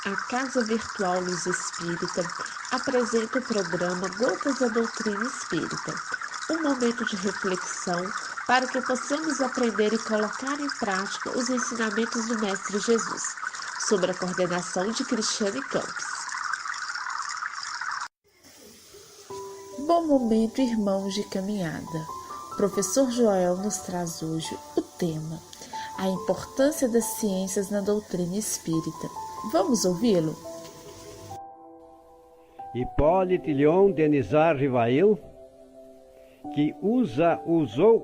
A Casa Virtual Luz Espírita apresenta o programa Gotas da Doutrina Espírita, um momento de reflexão para que possamos aprender e colocar em prática os ensinamentos do Mestre Jesus, sob a coordenação de Cristiane Campos. Bom momento, irmãos de caminhada. O professor Joel nos traz hoje o tema: a importância das ciências na doutrina espírita. Vamos ouvi-lo? Hipólite Léon Denisard Rivail, que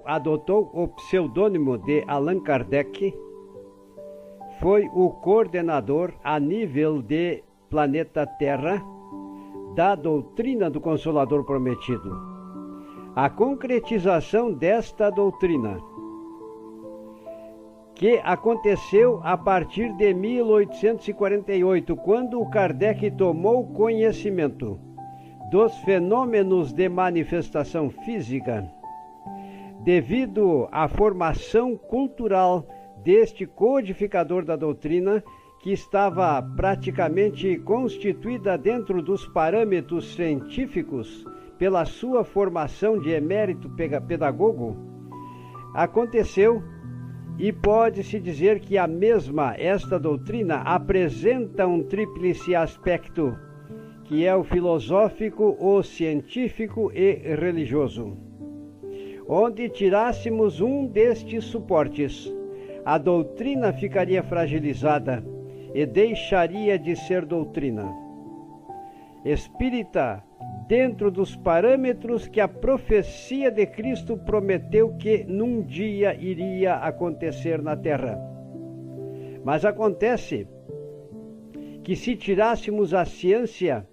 adotou o pseudônimo de Allan Kardec, foi o coordenador a nível de planeta Terra da doutrina do Consolador Prometido. A concretização desta doutrina, que aconteceu a partir de 1848, quando Kardec tomou conhecimento dos fenômenos de manifestação física, devido à formação cultural deste codificador da doutrina, que estava praticamente constituída dentro dos parâmetros científicos pela sua formação de emérito pedagogo, aconteceu. E pode-se dizer que esta doutrina apresenta um tríplice aspecto, que é o filosófico, o científico e religioso. Onde tirássemos um destes suportes, a doutrina ficaria fragilizada e deixaria de ser doutrina espírita, dentro dos parâmetros que a profecia de Cristo prometeu que num dia iria acontecer na Terra. Mas acontece que, se tirássemos a ciência,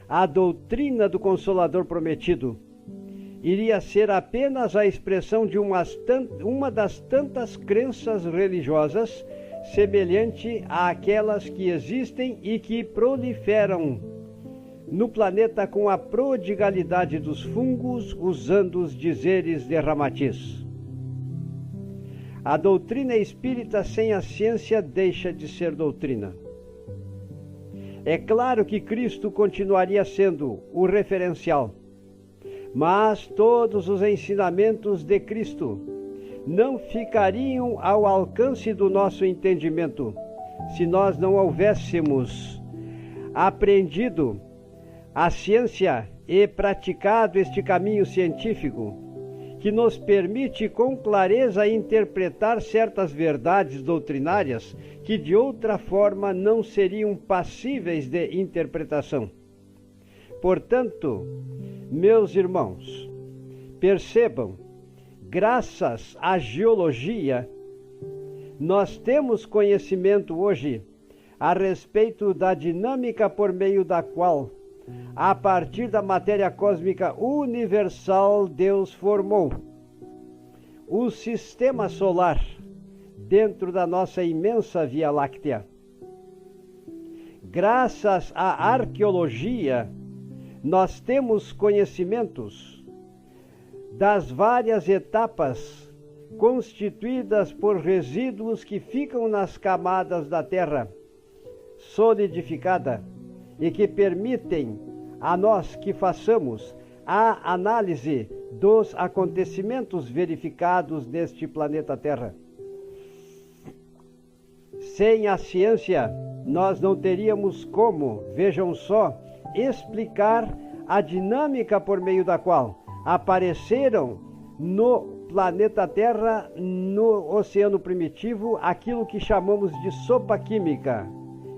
a doutrina do Consolador Prometido iria ser apenas a expressão de uma das tantas crenças religiosas semelhante àquelas que existem e que proliferam no planeta com a prodigalidade dos fungos, usando os dizeres de Ramatiz. A doutrina espírita sem a ciência deixa de ser doutrina. É claro que Cristo continuaria sendo o referencial, mas todos os ensinamentos de Cristo não ficariam ao alcance do nosso entendimento se nós não houvéssemos aprendido a ciência e praticado este caminho científico, que nos permite com clareza interpretar certas verdades doutrinárias que de outra forma não seriam passíveis de interpretação. Portanto, meus irmãos, percebam, graças à geologia, nós temos conhecimento hoje a respeito da dinâmica por meio da qual, a partir da matéria cósmica universal, Deus formou o sistema solar dentro da nossa imensa Via Láctea. Graças à arqueologia, nós temos conhecimentos das várias etapas constituídas por resíduos que ficam nas camadas da Terra solidificada, e que permitem a nós que façamos a análise dos acontecimentos verificados neste planeta Terra. Sem a ciência, nós não teríamos como, vejam só, explicar a dinâmica por meio da qual apareceram no planeta Terra, no oceano primitivo, aquilo que chamamos de sopa química.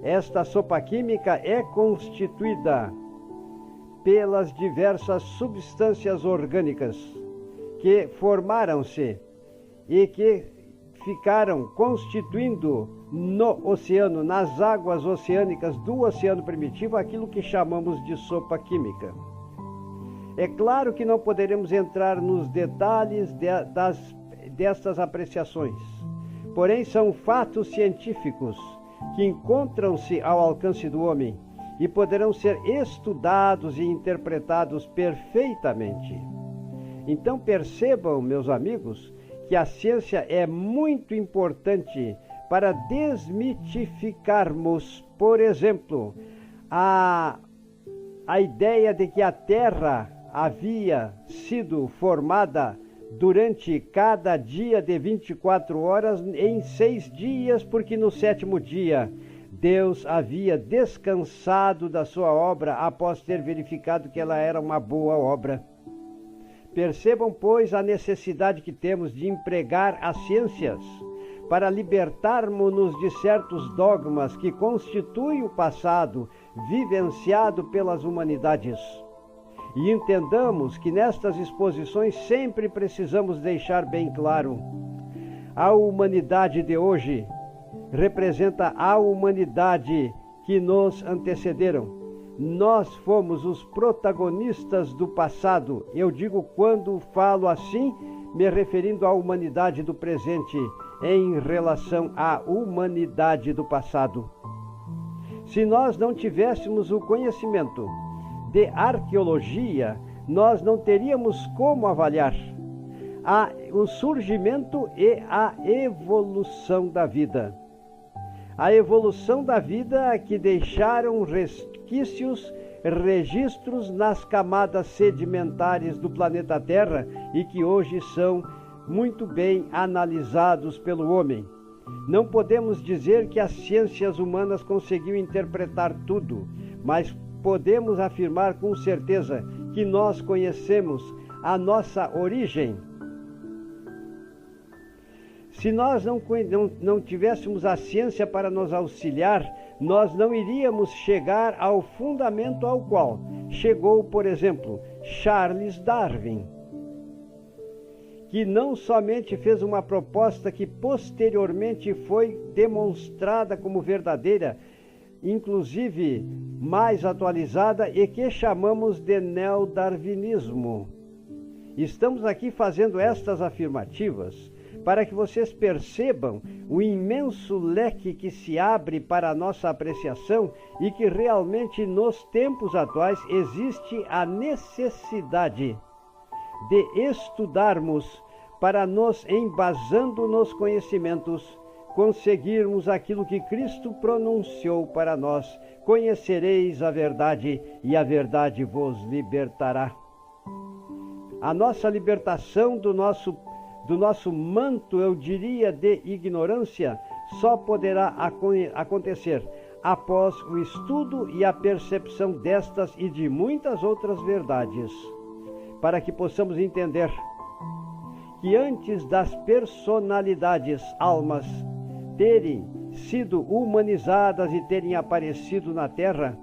Esta sopa química é constituída pelas diversas substâncias orgânicas que formaram-se e que ficaram constituindo no oceano, nas águas oceânicas do oceano primitivo, aquilo que chamamos de sopa química. É claro que não poderemos entrar nos detalhes destas apreciações, porém são fatos científicos que encontram-se ao alcance do homem e poderão ser estudados e interpretados perfeitamente. Então percebam, meus amigos, que a ciência é muito importante para desmitificarmos, por exemplo, a ideia de que a Terra havia sido formada durante cada dia de 24 horas em 6 dias, porque no 7º dia Deus havia descansado da sua obra após ter verificado que ela era uma boa obra. Percebam, pois, a necessidade que temos de empregar as ciências para libertarmos-nos de certos dogmas que constituem o passado vivenciado pelas humanidades. E entendamos que nestas exposições sempre precisamos deixar bem claro: a humanidade de hoje representa a humanidade que nos antecederam. Nós fomos os protagonistas do passado. Eu digo, quando falo assim, me referindo à humanidade do presente em relação à humanidade do passado. Se nós não tivéssemos o conhecimento de arqueologia, nós não teríamos como avaliar o surgimento e a evolução da vida. A evolução da vida que deixaram resquícios, registros nas camadas sedimentares do planeta Terra e que hoje são muito bem analisados pelo homem. Não podemos dizer que as ciências humanas conseguiram interpretar tudo, mas podemos afirmar com certeza que nós conhecemos a nossa origem. Se nós não tivéssemos a ciência para nos auxiliar, nós não iríamos chegar ao fundamento ao qual chegou, por exemplo, Charles Darwin, que não somente fez uma proposta que posteriormente foi demonstrada como verdadeira, inclusive mais atualizada, e que chamamos de neodarwinismo. Estamos aqui fazendo estas afirmativas para que vocês percebam o imenso leque que se abre para a nossa apreciação e que realmente nos tempos atuais existe a necessidade de estudarmos para nos, embasando nos conhecimentos, conseguirmos aquilo que Cristo pronunciou para nós: conhecereis a verdade e a verdade vos libertará. A nossa libertação do nosso manto, eu diria, de ignorância, só poderá acontecer após o estudo e a percepção destas e de muitas outras verdades, para que possamos entender que antes das personalidades, almas, terem sido humanizadas e terem aparecido na Terra,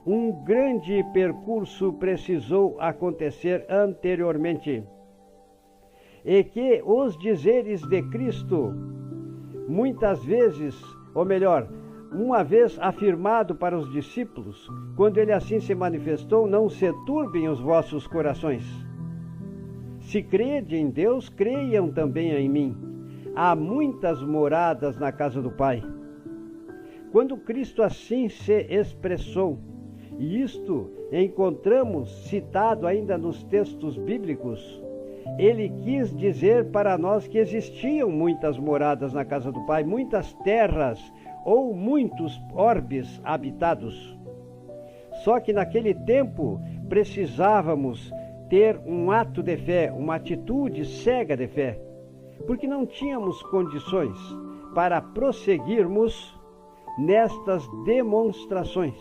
um grande percurso precisou acontecer anteriormente. E que os dizeres de Cristo, muitas vezes, ou melhor, uma vez afirmado para os discípulos, quando ele assim se manifestou: não se turbem os vossos corações. Se crede em Deus, creiam também em mim. Há muitas moradas na casa do Pai. Quando Cristo assim se expressou, e isto encontramos citado ainda nos textos bíblicos, ele quis dizer para nós que existiam muitas moradas na casa do Pai, muitas terras ou muitos orbes habitados. Só que naquele tempo precisávamos ter um ato de fé, uma atitude cega de fé, porque não tínhamos condições para prosseguirmos nestas demonstrações.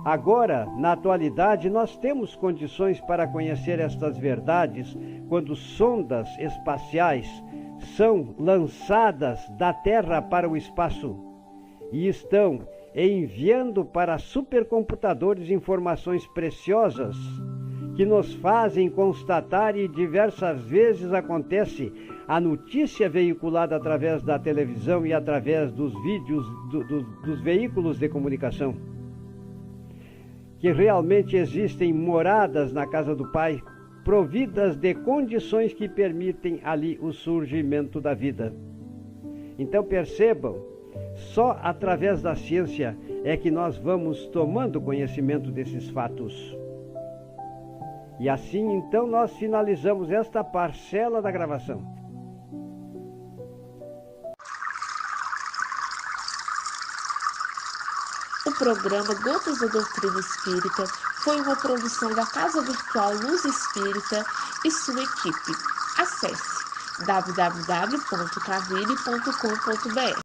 Agora, na atualidade, nós temos condições para conhecer estas verdades quando sondas espaciais são lançadas da Terra para o espaço e estão enviando para supercomputadores informações preciosas que nos fazem constatar, e diversas vezes acontece a notícia veiculada através da televisão e através dos vídeos dos veículos de comunicação, que realmente existem moradas na casa do Pai, providas de condições que permitem ali o surgimento da vida. Então percebam, só através da ciência é que nós vamos tomando conhecimento desses fatos. E assim, então, nós finalizamos esta parcela da gravação. O programa Gotas da Doutrina Espírita foi uma produção da Casa Virtual Luz Espírita e sua equipe. Acesse www.cavile.com.br.